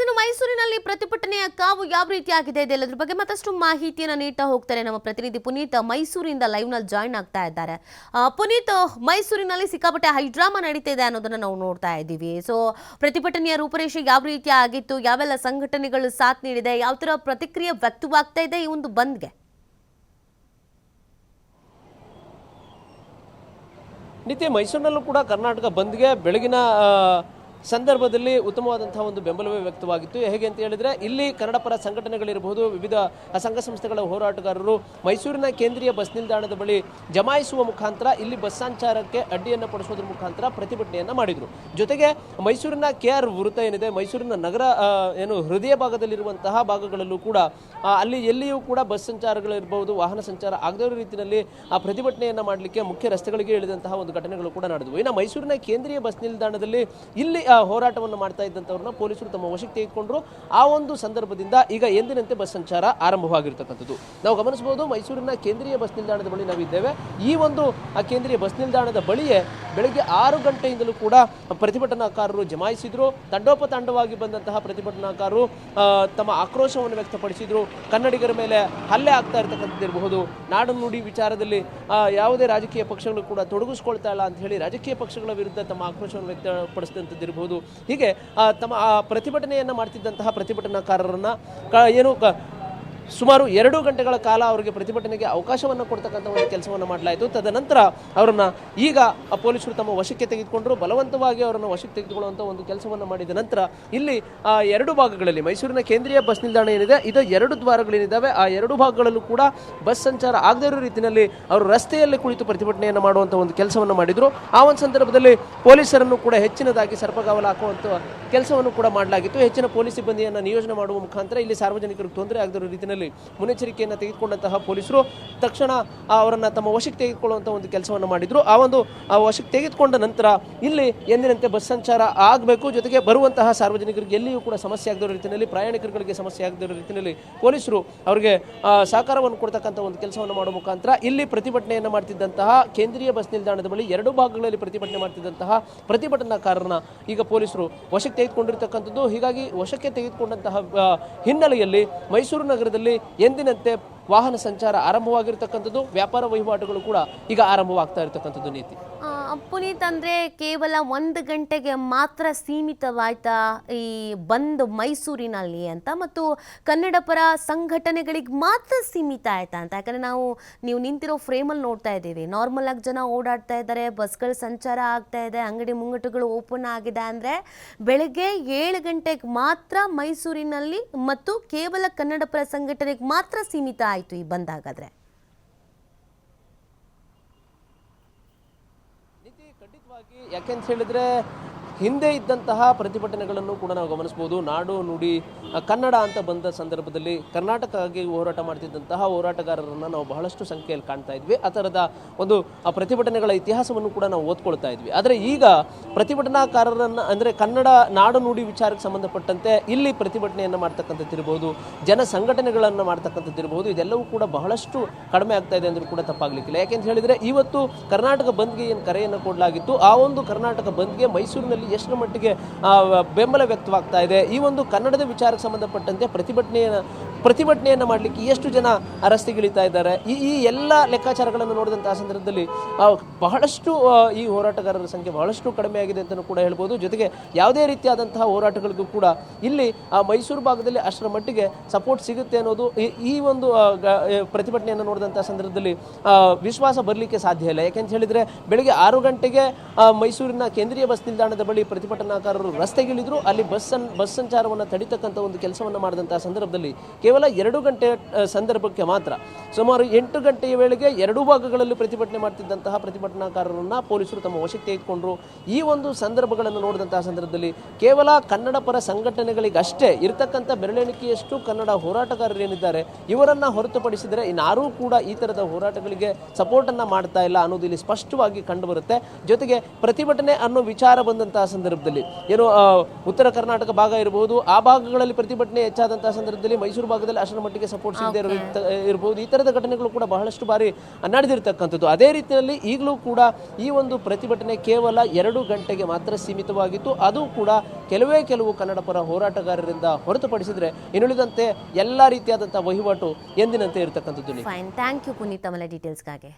ಇನ್ನು ಮೈಸೂರಿನಲ್ಲಿ ಪ್ರತಿಭಟನೆಯ ಕಾವು ಯಾವ ರೀತಿಯಾಗಿದೆ ಇದೆಲ್ಲದ್ರ ಬಗ್ಗೆ ಮತ್ತಷ್ಟು ಮಾಹಿತಿಯನ್ನು ನೀಡ್ತಾ ಹೋಗ್ತಾರೆ ನಮ್ಮ ಪ್ರತಿನಿಧಿ ಪುನೀತ್ ಮೈಸೂರಿನಿಂದ ಲೈವ್ ನಲ್ಲಿ ಜಾಯಿನ್ ಆಗ್ತಾ ಇದ್ದಾರೆ. ಪುನೀತ್, ಮೈಸೂರಿನಲ್ಲಿ ಸಿಕ್ಕಾಪಟ್ಟೆ ಹೈಡ್ರಾಮಾ ನಡೀತಾ ಇದೆ ಅನ್ನೋದನ್ನ ನಾವು ನೋಡ್ತಾ ಇದ್ದೀವಿ. ಸೊ ಪ್ರತಿಭಟನೆಯ ರೂಪರೇಷೆ ಯಾವ ರೀತಿ ಆಗಿತ್ತು, ಯಾವೆಲ್ಲ ಸಂಘಟನೆಗಳು ಸಾಥ್ ನೀಡಿದೆ, ಯಾವ ತರ ಪ್ರತಿಕ್ರಿಯೆ ವ್ಯಕ್ತವಾಗ್ತಾ ಇದೆ ಈ ಒಂದು ಬಂದ್ಗೆ? ನಿತ್ಯ ಮೈಸೂರಿನಲ್ಲೂ ಕೂಡ ಕರ್ನಾಟಕ ಬಂದ್ಗೆ ಬೆಳಗಿನ ಸಂದರ್ಭದಲ್ಲಿ ಉತ್ತಮವಾದಂತಹ ಒಂದು ಬೆಂಬಲವೇ ವ್ಯಕ್ತವಾಗಿತ್ತು. ಹೇಗೆ ಅಂತ ಹೇಳಿದ್ರೆ ಇಲ್ಲಿ ಕನ್ನಡ ಪರ ಸಂಘಟನೆಗಳಿರಬಹುದು, ವಿವಿಧ ಸಂಘ ಸಂಸ್ಥೆಗಳ ಹೋರಾಟಗಾರರು ಮೈಸೂರಿನ ಕೇಂದ್ರೀಯ ಬಸ್ ನಿಲ್ದಾಣದ ಬಳಿ ಜಮಾಯಿಸುವ ಮುಖಾಂತರ ಇಲ್ಲಿ ಬಸ್ ಸಂಚಾರಕ್ಕೆ ಅಡ್ಡಿಯನ್ನು ಪಡಿಸೋದ್ರ ಮುಖಾಂತರ ಪ್ರತಿಭಟನೆಯನ್ನು ಮಾಡಿದರು. ಜೊತೆಗೆ ಮೈಸೂರಿನ KR ವೃತ್ತ ಏನಿದೆ, ಮೈಸೂರಿನ ನಗರ ಹೃದಯ ಭಾಗದಲ್ಲಿರುವಂತಹ ಭಾಗಗಳಲ್ಲೂ ಕೂಡ ಅಲ್ಲಿ ಎಲ್ಲಿಯೂ ಕೂಡ ಬಸ್ ಸಂಚಾರಗಳಿರಬಹುದು, ವಾಹನ ಸಂಚಾರ ಆಗದೇ ಇರೋ ರೀತಿಯಲ್ಲಿ ಆ ಪ್ರತಿಭಟನೆಯನ್ನು ಮಾಡಲಿಕ್ಕೆ ಮುಖ್ಯ ರಸ್ತೆಗಳಿಗೆ ಇಳಿದಂತಹ ಒಂದು ಘಟನೆಗಳು ಕೂಡ ನಡೆದವು. ಇನ್ನು ಮೈಸೂರಿನ ಕೇಂದ್ರೀಯ ಬಸ್ ನಿಲ್ದಾಣದಲ್ಲಿ ಇಲ್ಲಿ ಹೋರಾಟವನ್ನು ಮಾಡ್ತಾ ಇದ್ದಂಥವ್ರನ್ನ ಪೊಲೀಸರು ತಮ್ಮ ವಶಕ್ಕೆ ತೆಗೆದುಕೊಂಡ್ರು. ಆ ಒಂದು ಸಂದರ್ಭದಿಂದ ಈಗ ಎಂದಿನಂತೆ ಬಸ್ ಸಂಚಾರ ಆರಂಭವಾಗಿರ್ತಕ್ಕಂಥದ್ದು ನಾವು ಗಮನಿಸಬಹುದು. ಮೈಸೂರಿನ ಕೇಂದ್ರೀಯ ಬಸ್ ನಿಲ್ದಾಣದ ಬಳಿ ನಾವಿದ್ದೇವೆ. ಈ ಒಂದು ಕೇಂದ್ರೀಯ ಬಸ್ ನಿಲ್ದಾಣದ ಬಳಿಯೇ ಬೆಳಗ್ಗೆ 6 ಗಂಟೆಯಿಂದಲೂ ಕೂಡ ಪ್ರತಿಭಟನಾಕಾರರು ಜಮಾಯಿಸಿದ್ರು. ತಂಡೋಪತಂಡವಾಗಿ ಬಂದಂತಹ ಪ್ರತಿಭಟನಾಕಾರರು ತಮ್ಮ ಆಕ್ರೋಶವನ್ನು ವ್ಯಕ್ತಪಡಿಸಿದ್ರು. ಕನ್ನಡಿಗರ ಮೇಲೆ ಹಲ್ಲೆ ಆಗ್ತಾ ಇರತಕ್ಕಂಥದ್ದಿರಬಹುದು, ನಾಡು ನುಡಿ ವಿಚಾರದಲ್ಲಿ ಯಾವುದೇ ರಾಜಕೀಯ ಪಕ್ಷಗಳು ಕೂಡ ತೊಡಗಿಸ್ಕೊಳ್ತಾ ಇಲ್ಲ ಅಂತ ಹೇಳಿ ರಾಜಕೀಯ ಪಕ್ಷಗಳ ವಿರುದ್ಧ ತಮ್ಮ ಆಕ್ರೋಶವನ್ನು ವ್ಯಕ್ತಪಡಿಸಿದಂಥದ್ದಿರಬಹುದು. ಹೀಗೆ ತಮ್ಮ ಪ್ರತಿಭಟನೆಯನ್ನು ಮಾಡ್ತಿದ್ದಂತಹ ಪ್ರತಿಭಟನಾಕಾರರನ್ನ ಸುಮಾರು 2 ಗಂಟೆಗಳ ಕಾಲ ಅವರಿಗೆ ಪ್ರತಿಭಟನೆಗೆ ಅವಕಾಶವನ್ನು ಕೊಡ್ತಕ್ಕಂಥ ಒಂದು ಕೆಲಸವನ್ನು ಮಾಡಲಾಯಿತು. ತದನಂತರ ಅವರನ್ನು ಈಗ ಪೊಲೀಸರು ತಮ್ಮ ವಶಕ್ಕೆ ತೆಗೆದುಕೊಂಡರು. ಬಲವಂತವಾಗಿ ಅವರನ್ನು ವಶಕ್ಕೆ ತೆಗೆದುಕೊಳ್ಳುವಂಥ ಒಂದು ಕೆಲಸವನ್ನು ಮಾಡಿದ ನಂತರ ಇಲ್ಲಿ 2 ಭಾಗಗಳಲ್ಲಿ ಮೈಸೂರಿನ ಕೇಂದ್ರೀಯ ಬಸ್ ನಿಲ್ದಾಣ ಏನಿದೆ, ಇದು 2 ದ್ವಾರಗಳೇನಿದ್ದಾವೆ, ಆ 2 ಭಾಗಗಳಲ್ಲೂ ಕೂಡ ಬಸ್ ಸಂಚಾರ ಆಗದೇ ಇರೋ ರೀತಿಯಲ್ಲಿ ಅವರು ರಸ್ತೆಯಲ್ಲಿ ಕುಳಿತು ಪ್ರತಿಭಟನೆಯನ್ನು ಮಾಡುವಂಥ ಒಂದು ಕೆಲಸವನ್ನು ಮಾಡಿದರು. ಆ ಒಂದು ಸಂದರ್ಭದಲ್ಲಿ ಪೊಲೀಸರನ್ನು ಕೂಡ ಹೆಚ್ಚಿನದಾಗಿ ಸರ್ಪಗಾವಲು ಹಾಕುವಂಥ ಕೆಲಸವನ್ನು ಕೂಡ ಮಾಡಲಾಗಿತ್ತು. ಹೆಚ್ಚಿನ ಪೊಲೀಸ್ ಸಿಬ್ಬಂದಿಯನ್ನು ನಿಯೋಜನೆ ಮಾಡುವ ಮುಖಾಂತರ ಇಲ್ಲಿ ಸಾರ್ವಜನಿಕರಿಗೆ ತೊಂದರೆ ಆಗದಿರೋ ರೀತಿಯಲ್ಲಿ ಮುನ್ನೆಚ್ಚರಿಕೆಯನ್ನು ತೆಗೆದುಕೊಂಡಂತಹ ಪೊಲೀಸರು ತಕ್ಷಣ ಅವರನ್ನು ತಮ್ಮ ವಶಕ್ಕೆ ತೆಗೆದುಕೊಳ್ಳುವಂಥ ಒಂದು ಕೆಲಸವನ್ನು ಮಾಡಿದ್ರು. ಆ ಒಂದು ವಶಕ್ಕೆ ತೆಗೆದುಕೊಂಡ ನಂತರ ಇಲ್ಲಿ ಎಂದಿನಂತೆ ಬಸ್ ಸಂಚಾರ ಆಗಬೇಕು. ಜೊತೆಗೆ ಬರುವಂತಹ ಸಾರ್ವಜನಿಕರಿಗೆ ಎಲ್ಲಿಯೂ ಕೂಡ ಸಮಸ್ಯೆ ಆಗದಿರೋ ರೀತಿಯಲ್ಲಿ, ಪ್ರಯಾಣಿಕರುಗಳಿಗೆ ಸಮಸ್ಯೆ ಆಗದಿರೋ ರೀತಿಯಲ್ಲಿ ಪೊಲೀಸರು ಅವರಿಗೆ ಸಹಕಾರವನ್ನು ಕೊಡ್ತಕ್ಕಂಥ ಒಂದು ಕೆಲಸವನ್ನು ಮಾಡುವ ಮುಖಾಂತರ ಇಲ್ಲಿ ಪ್ರತಿಭಟನೆಯನ್ನು ಮಾಡ್ತಿದ್ದಂತಹ ಕೇಂದ್ರೀಯ ಬಸ್ ನಿಲ್ದಾಣದ ಬಳಿ 2 ಭಾಗಗಳಲ್ಲಿ ಪ್ರತಿಭಟನೆ ಮಾಡ್ತಿದ್ದಂತಹ ಪ್ರತಿಭಟನಾಕಾರರನ್ನ ಈಗ ಪೊಲೀಸರು ವಶಕ್ಕೆ ತೆಗೆದುಕೊಂಡಿರ್ತಕ್ಕಂಥದ್ದು. ಹೀಗಾಗಿ ವಶಕ್ಕೆ ತೆಗೆದುಕೊಂಡಂತಹ ಹಿನ್ನೆಲೆಯಲ್ಲಿ ಮೈಸೂರು ನಗರದಲ್ಲಿ ಎಂದಿನಂತೆ ವಾಹನ ಸಂಚಾರ ಆರಂಭವಾಗಿರ್ತಕ್ಕಂಥದ್ದು, ವ್ಯಾಪಾರ ವಹಿವಾಟುಗಳು ಕೂಡ ಈಗ ಆರಂಭವಾಗ್ತಾ ಇರತಕ್ಕಂಥದ್ದು. ನೀತಿ ಪುನೀತ್, ಅಂದ್ರೆ ಕೇವಲ 1 ಗಂಟೆಗೆ ಮಾತ್ರ ಸೀಮಿತವಾಯ್ತಾ ಈ ಬಂದ್ ಮೈಸೂರಿನಲ್ಲಿ ಅಂತ, ಮತ್ತು ಕನ್ನಡ ಪರ ಸಂಘಟನೆಗಳಿಗೆ ಮಾತ್ರ ಸೀಮಿತ ಆಯ್ತಾ ಅಂತ? ಯಾಕಂದ್ರೆ ನೀವು ನಿಂತಿರೋ ಫ್ರೇಮಲ್ಲಿ ನೋಡ್ತಾ ಇದ್ದೀವಿ, ನಾರ್ಮಲ್ ಆಗಿ ಜನ ಓಡಾಡ್ತಾ ಇದ್ದಾರೆ, ಬಸ್ಗಳ ಸಂಚಾರ ಆಗ್ತಾ ಇದೆ, ಅಂಗಡಿ ಮುಂಗಟ್ಟುಗಳು ಓಪನ್ ಆಗಿದೆ. ಅಂದ್ರೆ ಬೆಳಗ್ಗೆ 7 ಗಂಟೆಗೆ ಮಾತ್ರ ಮೈಸೂರಿನಲ್ಲಿ ಮತ್ತು ಕೇವಲ ಕನ್ನಡ ಪರ ಸಂಘಟನೆಗೆ ಮಾತ್ರ ಸೀಮಿತ ಆಯ್ತು ಈ ಬಂದ್. ಹಾಗಾದ್ರೆ ಖಂಡಿತವಾಗಿ, ಯಾಕೆಂತ ಹೇಳಿದ್ರೆ ಹಿಂದೆ ಇದ್ದಂತಹ ಪ್ರತಿಭಟನೆಗಳನ್ನು ಕೂಡ ನಾವು ಗಮನಿಸಬಹುದು. ನಾಡು ನುಡಿ ಕನ್ನಡ ಅಂತ ಬಂದ ಸಂದರ್ಭದಲ್ಲಿ ಕರ್ನಾಟಕವಾಗಿ ಹೋರಾಟ ಮಾಡ್ತಿದ್ದಂತಹ ಹೋರಾಟಗಾರರನ್ನು ನಾವು ಬಹಳಷ್ಟು ಸಂಖ್ಯೆಯಲ್ಲಿ ಕಾಣ್ತಾ ಇದ್ವಿ. ಆ ಥರದ ಒಂದು ಪ್ರತಿಭಟನೆಗಳ ಇತಿಹಾಸವನ್ನು ಕೂಡ ನಾವು ಓದ್ಕೊಳ್ತಾ ಇದ್ವಿ. ಆದರೆ ಈಗ ಪ್ರತಿಭಟನಾಕಾರರನ್ನು ಅಂದರೆ ಕನ್ನಡ ನಾಡು ನುಡಿ ವಿಚಾರಕ್ಕೆ ಸಂಬಂಧಪಟ್ಟಂತೆ ಇಲ್ಲಿ ಪ್ರತಿಭಟನೆಯನ್ನು ಮಾಡ್ತಕ್ಕಂಥದ್ದಿರ್ಬೋದು, ಜನ ಸಂಘಟನೆಗಳನ್ನು ಮಾಡ್ತಕ್ಕಂಥದ್ದಿರ್ಬೋದು, ಇದೆಲ್ಲವೂ ಕೂಡ ಬಹಳಷ್ಟು ಕಡಿಮೆ ಆಗ್ತಾ ಇದೆ ಅಂದರೂ ಕೂಡ ತಪ್ಪಾಗಲಿಕ್ಕಿಲ್ಲ. ಯಾಕೆಂತ ಹೇಳಿದರೆ ಇವತ್ತು ಕರ್ನಾಟಕ ಬಂದ್ಗೆ ಏನು ಕರೆಯನ್ನು ಕೊಡಲಾಗಿತ್ತು, ಆ ಒಂದು ಕರ್ನಾಟಕ ಬಂದ್ಗೆ ಮೈಸೂರಿನಲ್ಲಿ ಎಷ್ಟು ಮಟ್ಟಿಗೆ ಬೆಂಬಲ ವ್ಯಕ್ತವಾಗ್ತಾ ಇದೆ, ಈ ಒಂದು ಕನ್ನಡದ ವಿಚಾರಕ್ಕೆ ಸಂಬಂಧಪಟ್ಟಂತೆ ಪ್ರತಿಭಟನೆಯನ್ನು ಮಾಡಲಿಕ್ಕೆ ಎಷ್ಟು ಜನ ರಸ್ತೆಗಿಳಿತಾ ಇದ್ದಾರೆ, ಈ ಎಲ್ಲ ಲೆಕ್ಕಾಚಾರಗಳನ್ನು ನೋಡಿದಂತಹ ಸಂದರ್ಭದಲ್ಲಿ ಬಹಳಷ್ಟು ಈ ಹೋರಾಟಗಾರರ ಸಂಖ್ಯೆ ಬಹಳಷ್ಟು ಕಡಿಮೆ ಆಗಿದೆ ಅಂತಲೂ ಕೂಡ ಹೇಳ್ಬೋದು. ಜೊತೆಗೆ ಯಾವುದೇ ರೀತಿಯಾದಂತಹ ಹೋರಾಟಗಳಿಗೂ ಕೂಡ ಇಲ್ಲಿ ಮೈಸೂರು ಭಾಗದಲ್ಲಿ ಅಷ್ಟರ ಮಟ್ಟಿಗೆ ಸಪೋರ್ಟ್ ಸಿಗುತ್ತೆ ಅನ್ನೋದು ಈ ಒಂದು ಪ್ರತಿಭಟನೆಯನ್ನು ನೋಡಿದಂತಹ ಸಂದರ್ಭದಲ್ಲಿ ವಿಶ್ವಾಸ ಬರಲಿಕ್ಕೆ ಸಾಧ್ಯ ಇಲ್ಲ. ಯಾಕೆಂತ ಹೇಳಿದರೆ ಬೆಳಗ್ಗೆ 6 ಗಂಟೆಗೆ ಮೈಸೂರಿನ ಕೇಂದ್ರೀಯ ಬಸ್ ನಿಲ್ದಾಣದ ಬಳಿ ಪ್ರತಿಭಟನಾಕಾರರು ರಸ್ತೆಗಿಳಿದ್ರು. ಅಲ್ಲಿ ಬಸ್ ಸಂಚಾರವನ್ನು ತಡಿತಕ್ಕಂಥ ಒಂದು ಕೆಲಸವನ್ನು ಮಾಡಿದಂತಹ ಸಂದರ್ಭದಲ್ಲಿ ಕೇವಲ 2 ಗಂಟೆ ಸಂದರ್ಭಕ್ಕೆ ಮಾತ್ರ ಸುಮಾರು 8 ಗಂಟೆಯ ವೇಳೆಗೆ 2 ಭಾಗಗಳಲ್ಲಿ ಪ್ರತಿಭಟನೆ ಮಾಡ್ತಿದ್ದಂತಹ ಪ್ರತಿಭಟನಾಕಾರರನ್ನು ಪೊಲೀಸರು ತಮ್ಮ ವಶಕ್ಕೆ ತೆಗೆದುಕೊಂಡ್ರು. ಈ ಒಂದು ಸಂದರ್ಭಗಳನ್ನು ನೋಡಿದಂತಹ ಸಂದರ್ಭದಲ್ಲಿ ಕೇವಲ ಕನ್ನಡ ಪರ ಸಂಘಟನೆಗಳಿಗಷ್ಟೇ ಇರತಕ್ಕಂಥ ಬೆರಳೆಣಿಕೆಯಷ್ಟು ಕನ್ನಡ ಹೋರಾಟಗಾರರೇನಿದ್ದಾರೆ ಇವರನ್ನು ಹೊರತುಪಡಿಸಿದರೆ ಇನ್ನಾರೂ ಕೂಡ ಈ ಥರದ ಹೋರಾಟಗಳಿಗೆ ಸಪೋರ್ಟನ್ನು ಮಾಡ್ತಾ ಇಲ್ಲ ಅನ್ನೋದು ಇಲ್ಲಿ ಸ್ಪಷ್ಟವಾಗಿ ಕಂಡುಬರುತ್ತೆ. ಜೊತೆಗೆ ಪ್ರತಿಭಟನೆ ಅನ್ನೋ ವಿಚಾರ ಬಂದಂತಹ ಹೆಚ್ಚಾದಂತಹ ಸಂದರ್ಭದಲ್ಲಿ ಏನು ಉತ್ತರ ಕರ್ನಾಟಕ ಭಾಗ ಇರಬಹುದು, ಆ ಭಾಗಗಳಲ್ಲಿ ಪ್ರತಿಭಟನೆ ಹೆಚ್ಚಾದಂತಹ ಸಂದರ್ಭದಲ್ಲಿ ಮೈಸೂರು ಭಾಗದಲ್ಲಿ ಅಷ್ಟರ ಮಟ್ಟಿಗೆ ಸಪೋರ್ಟ್ ಸಿಗದೆ ಇರಬಹುದು. ಈ ತರದ ಘಟನೆಗಳು ಕೂಡ ಬಹಳಷ್ಟು ಬಾರಿ ನಡೆದಿರ್ತಕ್ಕಂಥದ್ದು. ಅದೇ ರೀತಿಯಲ್ಲಿ ಈಗಲೂ ಕೂಡ ಈ ಒಂದು ಪ್ರತಿಭಟನೆ ಕೇವಲ 2 ಗಂಟೆಗೆ ಮಾತ್ರ ಸೀಮಿತವಾಗಿತ್ತು. ಅದು ಕೂಡ ಕೆಲವು ಕನ್ನಡ ಪರ ಹೋರಾಟಗಾರರಿಂದ ಹೊರತುಪಡಿಸಿದ್ರೆ ಇನ್ನುಳಿದಂತೆ ಎಲ್ಲಾ ರೀತಿಯಾದಂತಹ ವಹಿವಾಟು ಎಂದಿನಂತೆ ಇರತಕ್ಕಂಥದ್ದು. ಫೈನ್, ಥ್ಯಾಂಕ್ ಯು ಪುನೀತ್, ಆಮೇಲೆ ಡೀಟೇಲ್ಸ್ಗಾಗಿ.